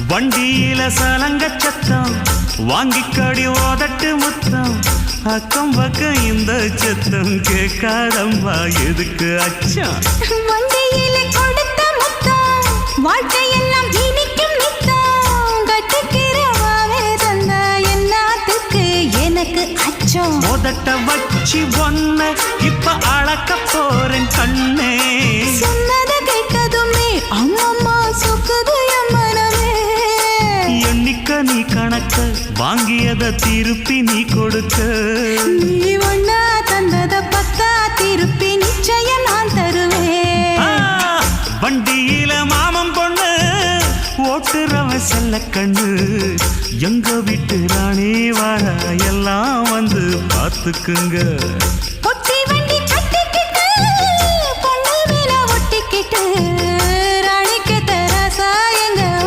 வண்டியில சலங்க சத்தம் வாங்கிக்கடி ஓதட்டு முத்தம் அக்கம் பக்கம் இந்த சத்தம் கேட்காதம்மா எதுக்கு அச்சம் வண்டியில கொடுத்த முத்தம் வாழ்க்கையெல்லாம் இனிக்கும் நித்தம் கட்டுக்கிறவாவே தந்த எல்லாத்துக்கு எனக்கு அச்சம் ஓதட்ட வச்சு ஒன்ன இப்ப அளக்க போறேன் கண்ணே சொன்னத கேட்டதுமே அம்மம்மா சுக்குது என் மனமே எண்ணிக்க நீ கணக்க வாங்கியத திருப்பி நீ கொடுக்க நீ ஒன்னா தந்தத பத்தா திருப்பி நிச்சயம் நான் தருவேன் வண்டியில மாமன் பொண்ணு ஓட்டுறவ செல்ல கண்ணு எங்க வீட்டு ராணி வார எல்லாம் வந்து பார்த்துக்குங்க